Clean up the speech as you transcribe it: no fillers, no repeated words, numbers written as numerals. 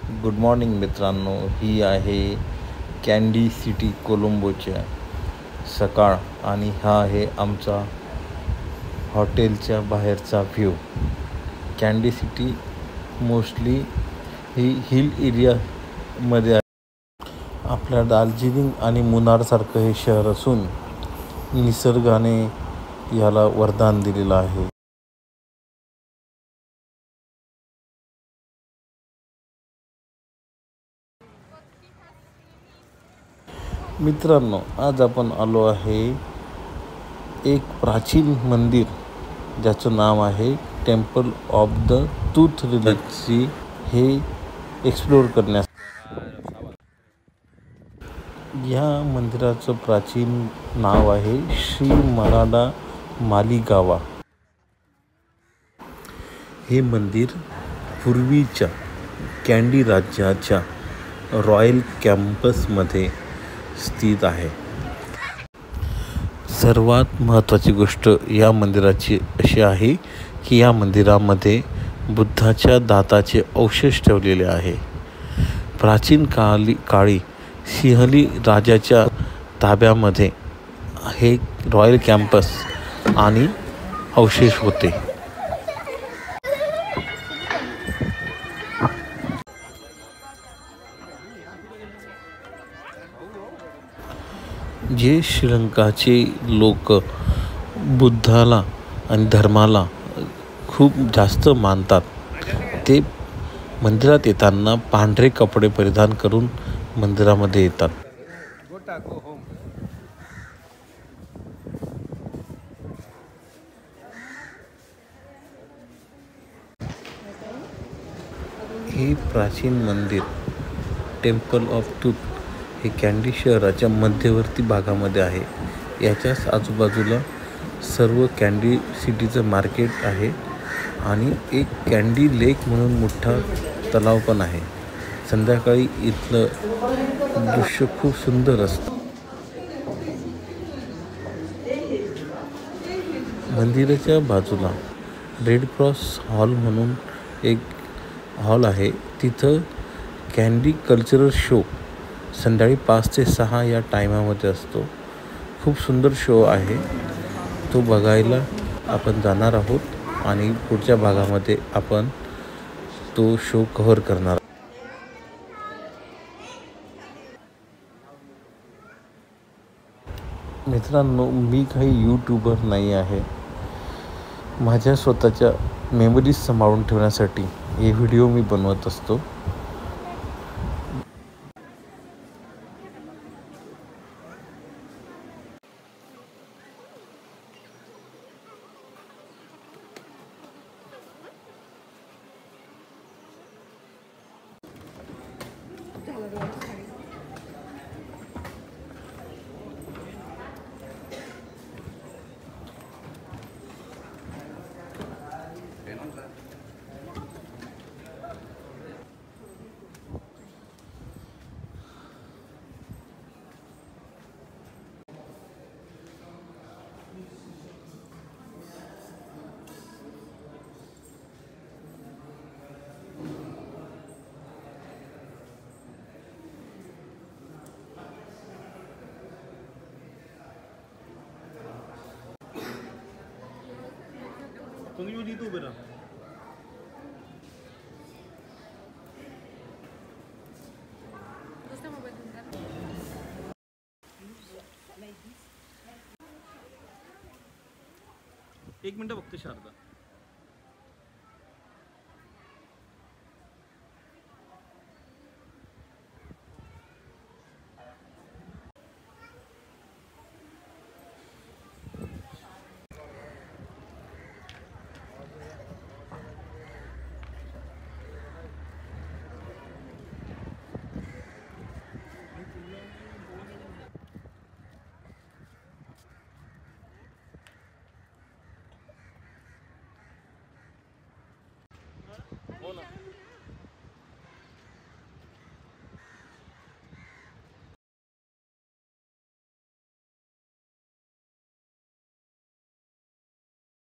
Good morning मित्रांनो, ही आहे candy city कोलंबोच्या सकाळ आणि हा आहे आमचा हॉटेलच्या बाहेरचा व्ह्यू। कँडी सिटी मोस्टली ही हिल एरियामध्ये आहे। आपल्या दार्जिलिंग आणि मुन्नारसारखं हे शहर असून निसर्गाने याला वरदान दिलेलं आहे। मित्रांनो, आज आपण आलो आहे एक प्राचीन मंदिर ज्याचं नाव आहे टेम्पल ऑफ द टूथ रिलीजची हे एक्सप्लोर करण्यास। या मंदिराचं प्राचीन नाव आहे श्री मराडा मालीगावा। हे मंदिर पूर्वीच्या कँडी राज्याच्या रॉयल कॅम्पसमध्ये स्थित आहे। सर्वात महत्त्वाची गोष्ट या मंदिराची अशी आहे की या मंदिरामध्ये बुद्धाच्या दाताचे अवशेष ठेवलेले आहे। प्राचीन काळी सिंहली राजाच्या ताब्यामध्ये हे रॉयल कॅम्पस आणि अवशेष होते। जे श्रीलंकाचे लोक बुद्धाला आणि धर्माला खूप जास्त मानतात, ते मंदिरात येताना पांढरे कपडे परिधान करून मंदिरामध्ये येतात। हे प्राचीन मंदिर टेम्पल ऑफ टूथ हे कँडी शहराच्या मध्यवर्ती भागामध्ये आहे। याच्याच आजूबाजूला सर्व कँडी सिटीचं मार्केट आहे आणि एक कँडी लेक म्हणून मोठा तलाव पण आहे। संध्याकाळी इथलं दृश्य खूप सुंदर असतं। मंदिराच्या बाजूला रेड क्रॉस हॉल म्हणून एक हॉल आहे। तिथं कँडी कल्चरल शो संध्याकाळी 5 ते 6 या टायमामध्ये असतो। खूप सुंदर शो आहे, तो बघायला आपण जाणार आहोत आणि पुढच्या भागामध्ये आपण तो शो कव्हर करणार। मित्रांनो, मी काही यूट्यूबर नाही आहे। माझ्या स्वतःच्या मेमरीज सांभाळून ठेवण्यासाठी हे व्हिडिओ मी बनवत असतो। एक मिनटं बघते शारदा। हो ना।